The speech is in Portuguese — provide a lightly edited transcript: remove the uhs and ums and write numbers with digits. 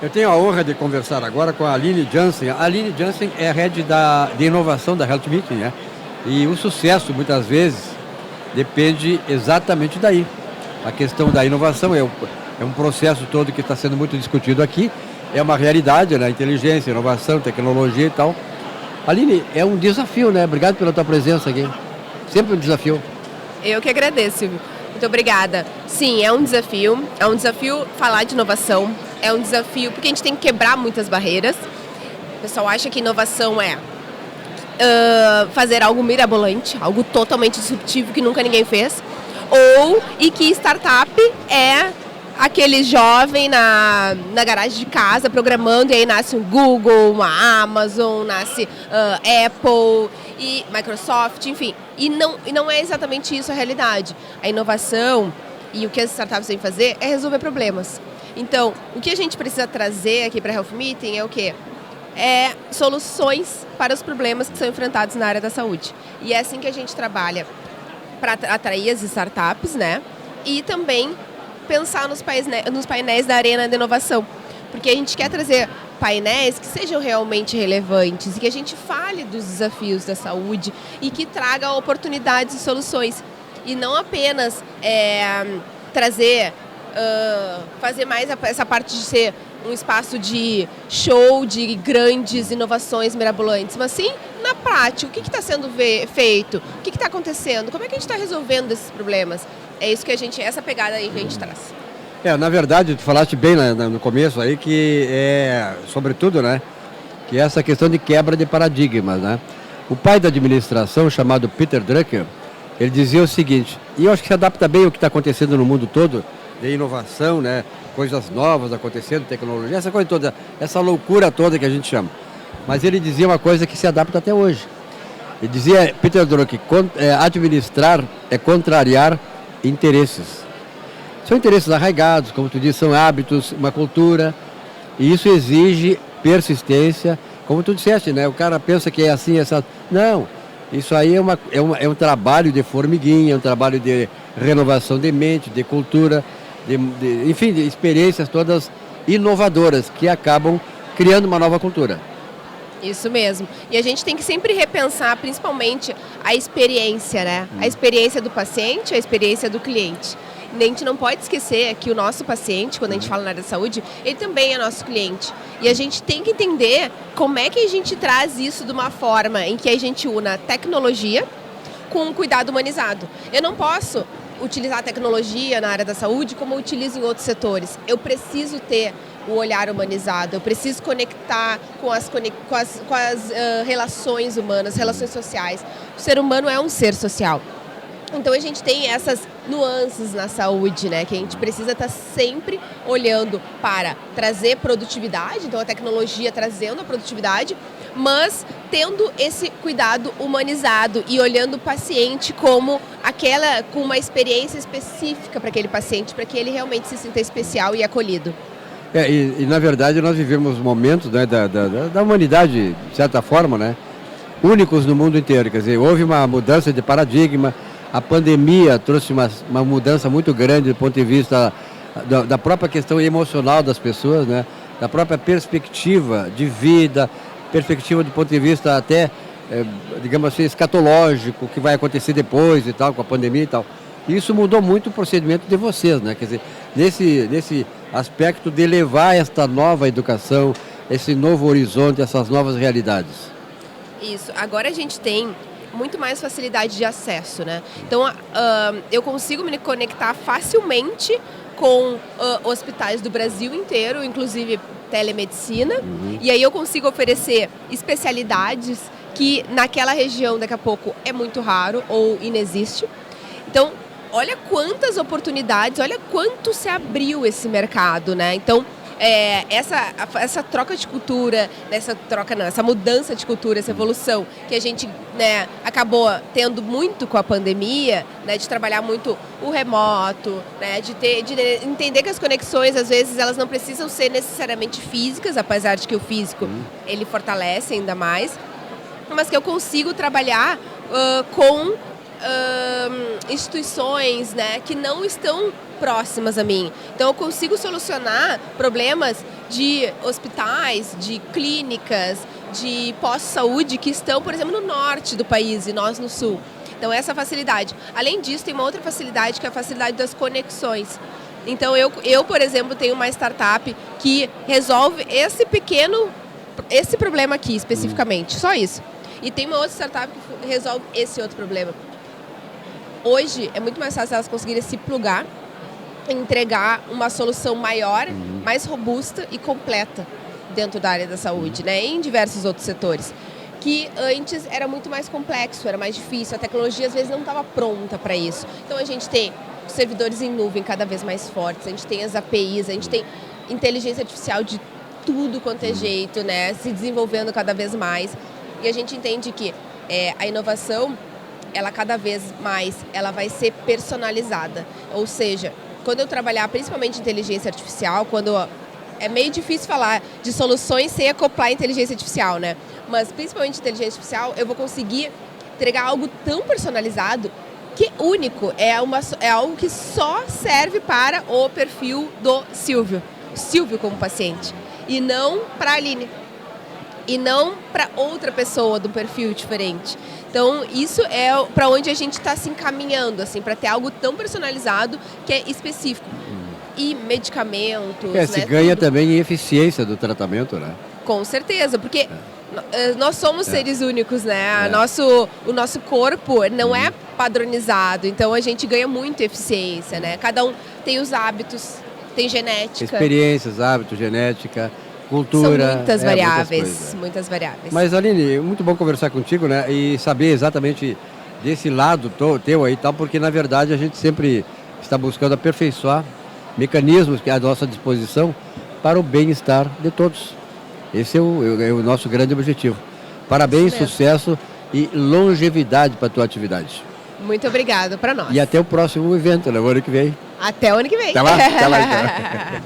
Eu tenho a honra de conversar agora com a Aline Jansen. A Aline Jansen é a head de inovação da Health Meeting, né? E o sucesso, muitas vezes, depende exatamente daí. A questão da inovação é um processo todo que está sendo muito discutido aqui. É uma realidade, né? Inteligência, inovação, tecnologia e tal. Aline, é um desafio, né? Obrigado pela tua presença aqui. Sempre um desafio. Eu que agradeço, Silvio. Muito obrigada. Sim, é um desafio falar de inovação, é um desafio porque a gente tem que quebrar muitas barreiras. O pessoal acha que inovação é fazer algo mirabolante, algo totalmente disruptivo que nunca ninguém fez, e que startup é aquele jovem na garagem de casa programando e aí nasce um Google, uma Amazon, nasce Apple e Microsoft, enfim. E não é exatamente isso a realidade. A inovação e o que as startups vêm fazer é resolver problemas. Então, o que a gente precisa trazer aqui para a Health Meeting é o quê? É soluções para os problemas que são enfrentados na área da saúde. E é assim que a gente trabalha para atrair as startups, né? E também pensar nos painéis da Arena de Inovação. Porque a gente quer trazer painéis que sejam realmente relevantes e que a gente fale dos desafios da saúde e que traga oportunidades e soluções. E não apenas fazer mais essa parte de ser um espaço de show, de grandes inovações mirabolantes, mas sim na prática, o que está sendo feito, o que está acontecendo, como é que a gente está resolvendo esses problemas. É isso que essa pegada aí que a gente traz. Na verdade, tu falaste bem no começo aí que sobretudo, né, que é essa questão de quebra de paradigmas, né? O pai da administração, chamado Peter Drucker, ele dizia o seguinte, e eu acho que se adapta bem ao que está acontecendo no mundo todo, de inovação, né, coisas novas acontecendo, tecnologia, essa coisa toda, essa loucura toda que a gente chama. Mas ele dizia uma coisa que se adapta até hoje. Ele dizia, Peter Drucker, administrar é contrariar interesses. São interesses arraigados, como tu disse, são hábitos, uma cultura, e isso exige persistência, como tu disseste, né? O cara pensa que é assim, essa... Não, isso aí é um trabalho de formiguinha, é um trabalho de renovação de mente, de cultura, enfim, de experiências todas inovadoras que acabam criando uma nova cultura. Isso mesmo. E a gente tem que sempre repensar, principalmente, a experiência, né? A experiência do paciente, a experiência do cliente. A gente não pode esquecer que o nosso paciente, quando a gente fala na área da saúde, ele também é nosso cliente. E a gente tem que entender como é que a gente traz isso de uma forma em que a gente una tecnologia com um cuidado humanizado. Eu não posso utilizar a tecnologia na área da saúde como eu utilizo em outros setores. Eu preciso ter o olhar humanizado, eu preciso conectar com as relações humanas, relações sociais. O ser humano é um ser social. Então a gente tem essas nuances na saúde, né? Que a gente precisa estar sempre olhando para trazer produtividade, então a tecnologia trazendo a produtividade, mas tendo esse cuidado humanizado e olhando o paciente como com uma experiência específica para aquele paciente, para que ele realmente se sinta especial e acolhido. E na verdade nós vivemos momentos, né, da humanidade, de certa forma, né, únicos no mundo inteiro. Quer dizer, houve uma mudança de paradigma, a pandemia trouxe uma mudança muito grande do ponto de vista da própria questão emocional das pessoas, né, da própria perspectiva de vida, perspectiva do ponto de vista até, digamos assim, escatológico, o que vai acontecer depois e tal, com a pandemia e tal. E isso mudou muito o procedimento de vocês, né? Quer dizer, nesse aspecto de levar esta nova educação, esse novo horizonte, essas novas realidades. Isso. Agora a gente tem muito mais facilidade de acesso, né? Então, eu consigo me conectar facilmente com hospitais do Brasil inteiro, inclusive telemedicina, e aí eu consigo oferecer especialidades que naquela região daqui a pouco é muito raro ou inexiste. Então, olha quantas oportunidades, olha quanto se abriu esse mercado, né? Então, essa troca de cultura, essa mudança de cultura, essa evolução que a gente, né, acabou tendo muito com a pandemia, né, de trabalhar muito o remoto, né, de entender que as conexões, às vezes, elas não precisam ser necessariamente físicas, apesar de que o físico, ele fortalece ainda mais, mas que eu consigo trabalhar com instituições, né, que não estão próximas a mim. Então eu consigo solucionar problemas de hospitais, de clínicas, de postos-saúde que estão, por exemplo, no norte do país e nós no sul. Então essa facilidade. Além disso, tem uma outra facilidade que é a facilidade das conexões. Então eu, por exemplo, tenho uma startup que resolve esse problema aqui especificamente, só isso. E tem uma outra startup que resolve esse outro problema. Hoje é muito mais fácil elas conseguirem se plugar e entregar uma solução maior, mais robusta e completa dentro da área da saúde, né? Em diversos outros setores. Que antes era muito mais complexo, era mais difícil, a tecnologia às vezes não estava pronta para isso. Então a gente tem servidores em nuvem cada vez mais fortes, a gente tem as APIs, a gente tem inteligência artificial de tudo quanto é jeito, né? Se desenvolvendo cada vez mais. E a gente entende que a inovação, ela cada vez mais, ela vai ser personalizada. Ou seja, quando eu trabalhar principalmente inteligência artificial, é meio difícil falar de soluções sem acoplar a inteligência artificial, né? Mas principalmente inteligência artificial, eu vou conseguir entregar algo tão personalizado que único, é algo que só serve para o perfil do Silvio como paciente, e não para a Aline, e não para outra pessoa do perfil diferente. Então, isso é para onde a gente está se encaminhando, assim, para ter algo tão personalizado que é específico. E medicamentos, se né, ganha tudo. também em eficiência do tratamento, né? Com certeza, porque nós somos seres únicos, né? O nosso corpo não é padronizado, então a gente ganha muito eficiência, né? Cada um tem os hábitos, tem genética. Experiências, hábitos, genética, cultura. São muitas variáveis, muitas variáveis. Mas, Aline, muito bom conversar contigo, né? E saber exatamente desse lado teu aí e tal, porque na verdade a gente sempre está buscando aperfeiçoar mecanismos que é à nossa disposição para o bem-estar de todos. Esse é o nosso grande objetivo. Parabéns, sucesso e longevidade para a tua atividade. Muito obrigada para nós. E até o próximo evento, né? O ano que vem. Até o ano que vem. Até lá então.